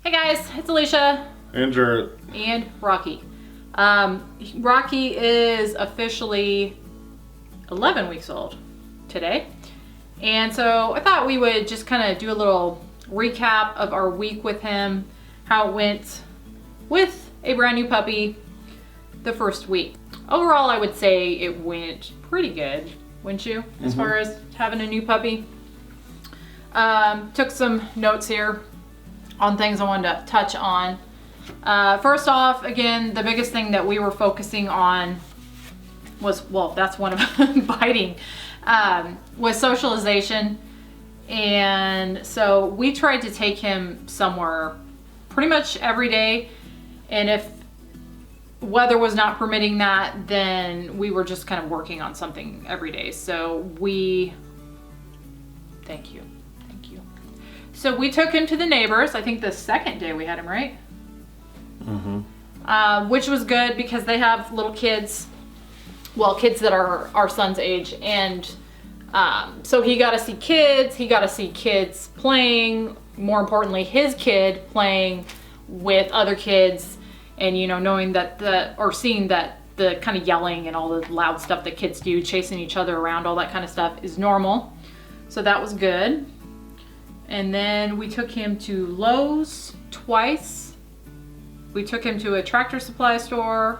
Hey guys, it's Alicia. And Jarrett. And Rocky. Rocky is officially 11 weeks old today. And so I thought we would just kind of do a little recap of our week with him, how it went with a brand new puppy the first week. Overall, I would say it went pretty good, wouldn't you? As far as having a new puppy. Took some notes here on things I wanted to touch on. First off, again, the biggest thing that we were focusing on was, well, that's one of them, biting, was socialization. And so we tried to take him somewhere pretty much every day. And if weather was not permitting that, then we were just kind of working on something every day. So thank you. So we took him to the neighbors. I think the second day we had him, right? Which was good because they have little kids, well, kids that are our son's age. And so he got to see kids. He got to see kids playing. More importantly, his kid playing with other kids. And, you know, knowing that seeing that the kind of yelling and all the loud stuff that kids do, chasing each other around, all that kind of stuff is normal. So that was good. And then we took him to Lowe's twice. We took him to a Tractor Supply store.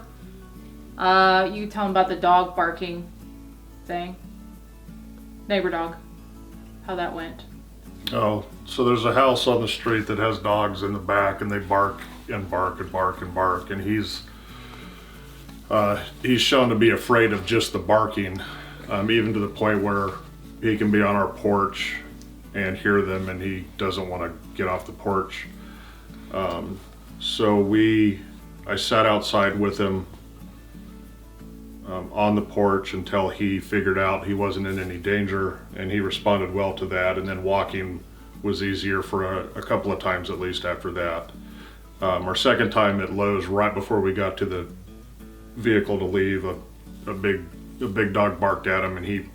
You tell him about the dog barking thing. Neighbor dog. How that went. Oh, so there's a house on the street that has dogs in the back, and they bark and bark and bark and bark. And he's shown to be afraid of just the barking, even to the point where he can be on our porch and hear them, and he doesn't want to get off the porch. So I sat outside with him on the porch until he figured out he wasn't in any danger, and he responded well to that. And then walking was easier for a couple of times at least after that. Our second time at Lowe's, right before we got to the vehicle to leave, a big dog barked at him, and he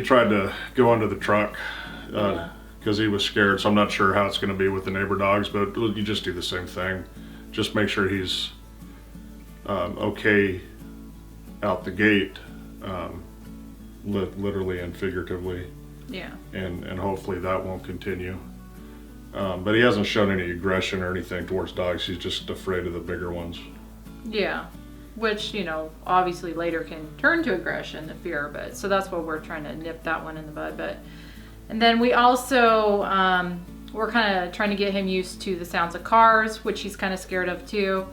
tried to go under the truck because he was scared. So I'm not sure how it's going to be with the neighbor dogs, but you just do the same thing. Just make sure he's okay out the gate, literally and figuratively. Yeah. And hopefully that won't continue. But he hasn't shown any aggression or anything towards dogs. He's just afraid of the bigger ones. Yeah. Which, you know, obviously later can turn to aggression, the fear, but so that's what we're trying to nip that one in the bud. And then we also, we're kind of trying to get him used to the sounds of cars, which he's kind of scared of too.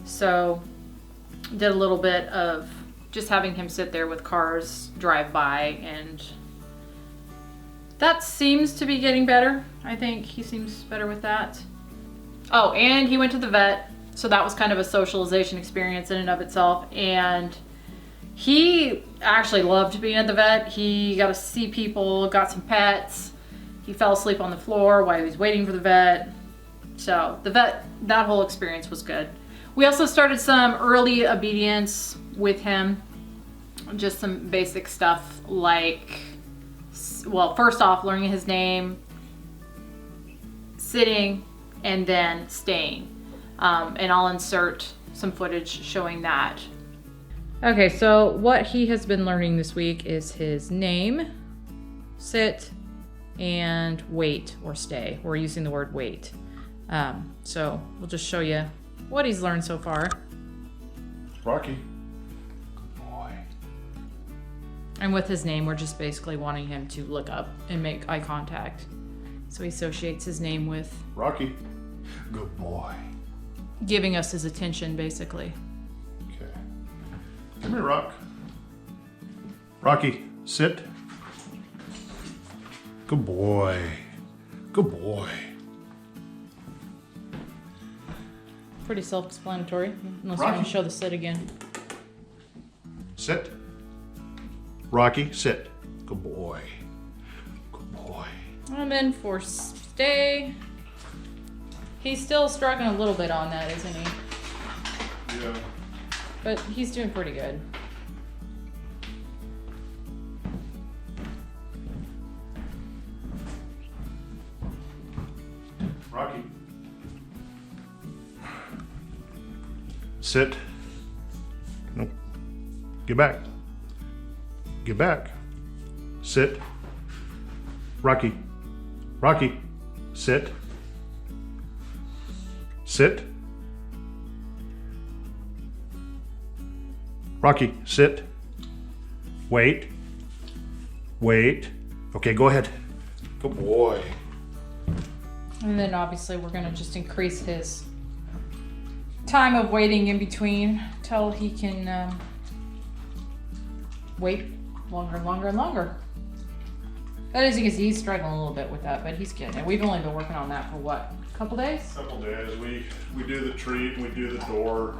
So did a little bit of just having him sit there with cars drive by, and that seems to be getting better. I think he seems better with that. Oh, and he went to the vet. So that was kind of a socialization experience in and of itself. And he actually loved being at the vet. He got to see people, got some pets. He fell asleep on the floor while he was waiting for the vet. So the vet, that whole experience was good. We also started some early obedience with him. Just some basic stuff like, well, first off, learning his name, sitting, and then staying. And I'll insert some footage showing that. Okay, so what he has been learning this week is his name, sit, and wait or stay. We're using the word wait. So we'll just show you what he's learned so far. Rocky. Good boy. And with his name, we're just basically wanting him to look up and make eye contact. So he associates his name with Rocky. Good boy. Giving us his attention, basically. Okay. Come here, Rock. Rocky, sit. Good boy. Good boy. Pretty self-explanatory, unless you Rocky. want to show the sit again. Sit. Rocky, sit. Good boy. Good boy. And then for stay. He's still struggling a little bit on that, isn't he? Yeah. But he's doing pretty good. Rocky. Sit. Nope. Get back. Get back. Sit. Rocky. Rocky. Sit. Sit. Rocky, sit. Wait. Wait. Okay, go ahead. Good boy. And then obviously we're gonna just increase his time of waiting in between till he can wait longer and longer and longer. That is because he's struggling a little bit with that, but he's getting it. We've only been working on that for what, a couple days? Couple days. We do the treat, we do the door.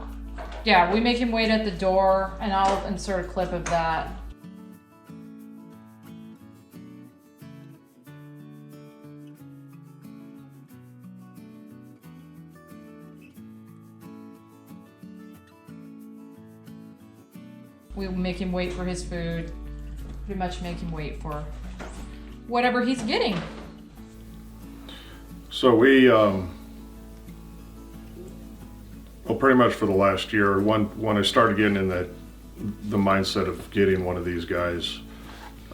Yeah, we make him wait at the door, and I'll insert a clip of that. We make him wait for his food. Pretty much make him wait for whatever he's getting. So we, well, pretty much for the last year, when I started getting in the mindset of getting one of these guys,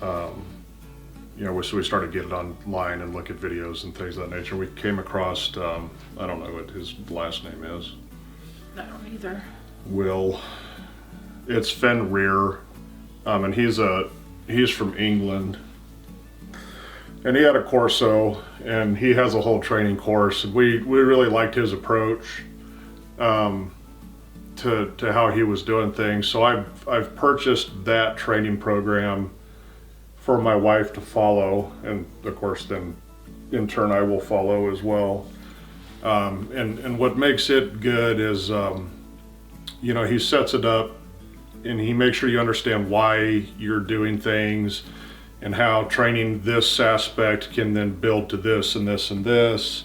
you know, so we started getting online and look at videos and things of that nature. We came across, I don't know what his last name is. I don't either. Will. It's Fenrir, and he's from England, and he had a Corso, and he has a whole training course. And we really liked his approach to how he was doing things. So I've purchased that training program for my wife to follow, and of course then in turn I will follow as well. And what makes it good is, you know, he sets it up and he makes sure you understand why you're doing things and how training this aspect can then build to this and this and this.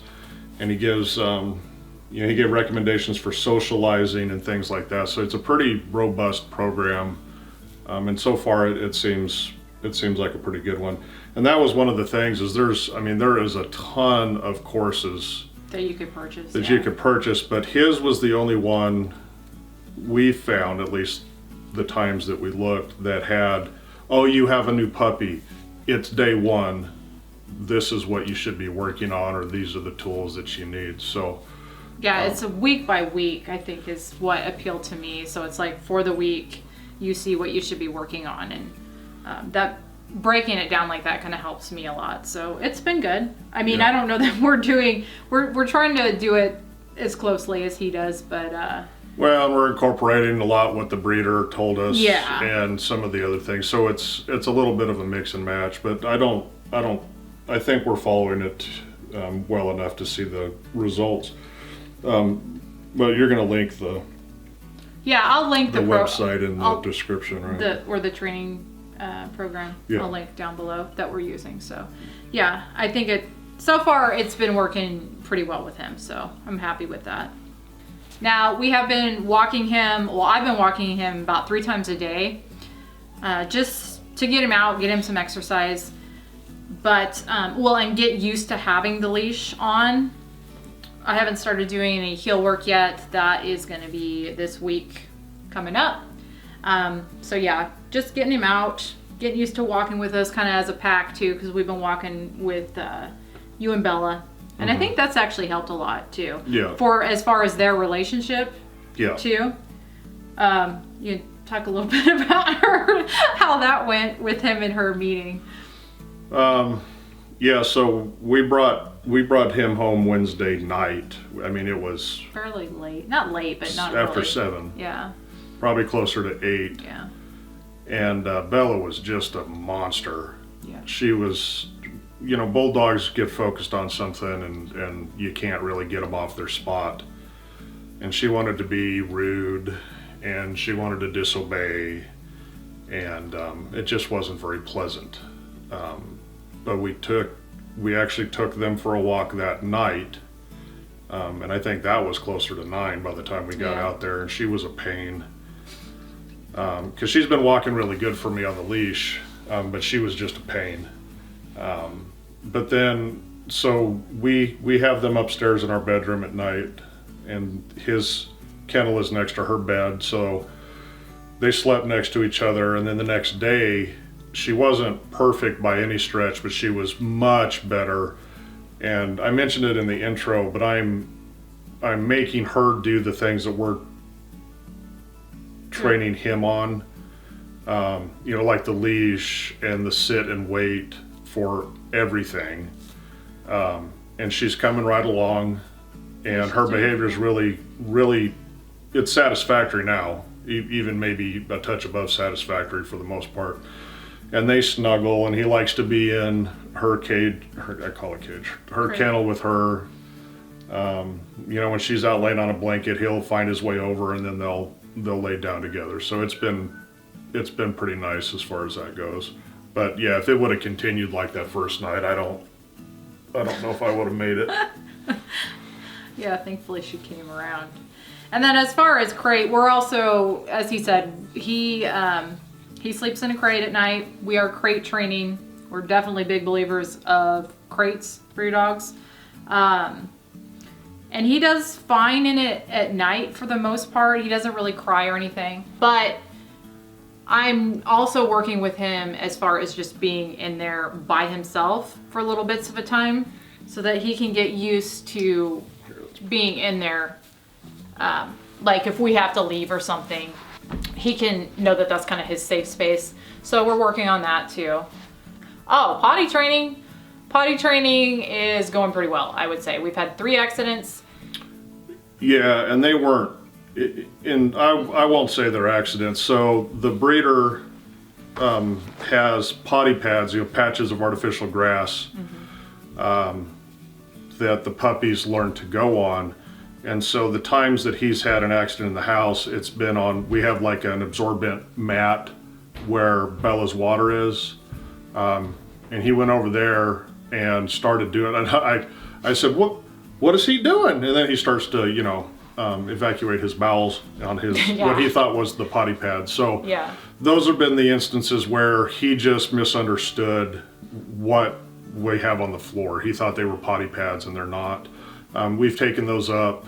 And he gives, you know, he gave recommendations for socializing and things like that. So it's a pretty robust program. And so far it seems like a pretty good one. And that was one of the things is there is a ton of courses that you could purchase. You could purchase, but his was the only one we found, at least the times that we looked, that had, oh, you have a new puppy, it's day one, this is what you should be working on, or these are the tools that you need. So yeah, it's a week by week, I think, is what appealed to me. So it's like for the week you see what you should be working on, and that breaking it down like that kind of helps me a lot. So it's been good. I mean, Yeah. I don't know that we're trying to do it as closely as he does, but well, we're incorporating a lot what the breeder told us, Yeah. and some of the other things. So it's a little bit of a mix and match, but I think we're following it well enough to see the results. Well, you're going to link the I'll link the website in the description, right? The training program. Yeah. I'll link down below that we're using. So yeah, I think so far it's been working pretty well with him. So I'm happy with that. Now we have been walking him. Well, I've been walking him about 3 times a day, just to get him out, get him some exercise. But and get used to having the leash on. I haven't started doing any heel work yet. That is going to be this week coming up. So yeah, just getting him out, getting used to walking with us kind of as a pack too, because we've been walking with you and Bella. And I think that's actually helped a lot too. Yeah. For as far as their relationship Yeah. too. You talk a little bit about how that went with him and her meeting. Yeah, so we brought him home Wednesday night. I mean, it was Fairly late. Not late, but not after really. 7, Yeah. probably closer to 8. Yeah. And Bella was just a monster. Yeah. She was, you know, bulldogs get focused on something and you can't really get them off their spot. And she wanted to be rude and she wanted to disobey, and it just wasn't very pleasant. But we actually took them for a walk that night, and I think that was closer to 9 by the time we got Yeah. out there, and she was a pain. Because she's been walking really good for me on the leash, but she was just a pain. But then, so we have them upstairs in our bedroom at night, and his kennel is next to her bed, so they slept next to each other. And then the next day, she wasn't perfect by any stretch, but she was much better. And I mentioned it in the intro, but I'm making her do the things that we're training him on. You know, like the leash and the sit and wait for everything. And she's coming right along, and her behavior is really, it's satisfactory now, even maybe a touch above satisfactory for the most part. And they snuggle, and he likes to be in her cage, I call it cage, her kennel with her. You know, when she's out laying on a blanket, he'll find his way over, and then they'll lay down together. So it's been pretty nice as far as that goes. But yeah, if it would have continued like that first night, I don't know if I would have made it. Yeah, thankfully she came around. And then as far as crate, we're also, as he said, he sleeps in a crate at night. We are crate training. We're definitely big believers of crates for your dogs. And he does fine in it at night for the most part. He doesn't really cry or anything. But I'm also working with him as far as just being in there by himself for little bits of a time so that he can get used to being in there. Like if we have to leave or something, he can know that that's kind of his safe space. So we're working on that too. Oh, potty training. Potty training is going pretty well, I would say. We've had 3 accidents. Yeah, and they weren't, I won't say they're accidents. So the breeder has potty pads, you know, patches of artificial grass that the puppies learn to go on. And so the times that he's had an accident in the house, it's been on, we have like an absorbent mat where Bella's water is. And he went over there and started doing it. And I said, what is he doing? And then he starts to, you know, evacuate his bowels on his, what he thought was the potty pad. So those have been the instances where he just misunderstood what we have on the floor. He thought they were potty pads and they're not. We've taken those up,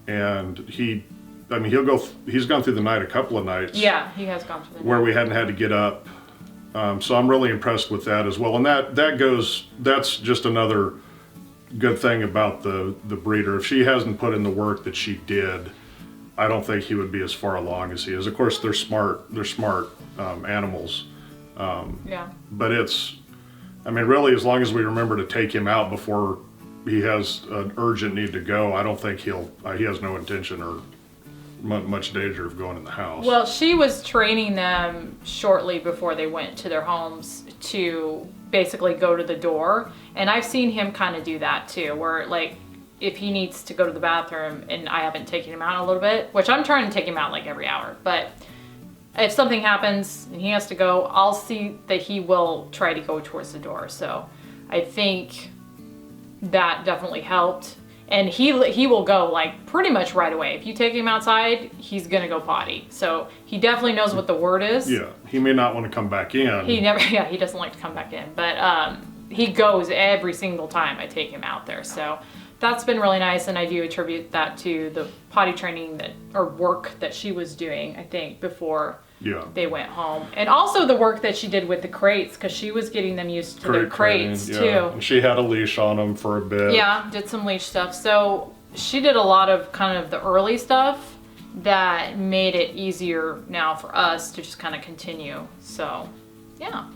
and he's gone through the night a couple of nights. Yeah, he has gone through the night. Where we hadn't had to get up. So I'm really impressed with that as well. And that's just another good thing about the breeder. If she hasn't put in the work that she did, I don't think he would be as far along as he is. Of course, they're smart animals. But really, as long as we remember to take him out before he has an urgent need to go, I don't think he has no intention or much danger of going in the house. Well, she was training them shortly before they went to their homes to basically go to the door. And I've seen him kind of do that too, where like if he needs to go to the bathroom and I haven't taken him out a little bit, which I'm trying to take him out like every hour, but if something happens and he has to go, I'll see that he will try to go towards the door. So I think that definitely helped. And he will go like pretty much right away. If you take him outside, he's gonna go potty. So he definitely knows what the word is. Yeah, he may not want to come back in. He doesn't like to come back in, but he goes every single time I take him out there. So that's been really nice, and I do attribute that to the potty training work that she was doing, I think, before they went home. And also the work that she did with the crates, because she was getting them used to their crates too. And she had a leash on them for a bit. Yeah, did some leash stuff. So she did a lot of kind of the early stuff that made it easier now for us to just kind of continue. So yeah.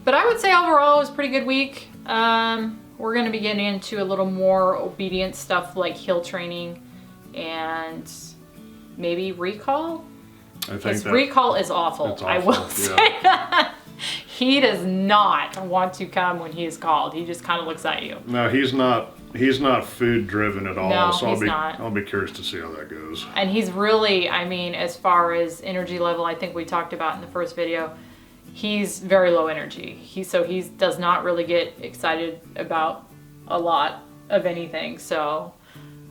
But I would say overall it was a pretty good week. We're going to be getting into a little more obedience stuff like heel training and maybe recall. I think recall is awful. I will say that. He does not want to come when he is called. He just kind of looks at you. No, he's not food driven at all. No, so he's not. I'll be curious to see how that goes. And he's really, as far as energy level, I think we talked about in the first video, he's very low energy. He does not really get excited about a lot of anything. So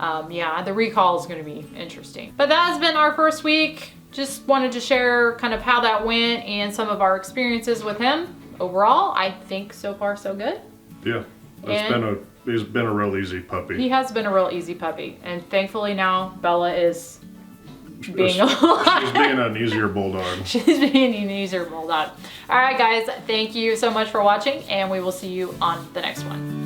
the recall is going to be interesting. But that has been our first week. Just wanted to share kind of how that went and some of our experiences with him. Overall, I think so far so good. Yeah, he's been a real easy puppy. He has been a real easy puppy. And thankfully now Bella is being a She's being an easier bulldog. She's being an easier bulldog. All right, guys, thank you so much for watching, and we will see you on the next one.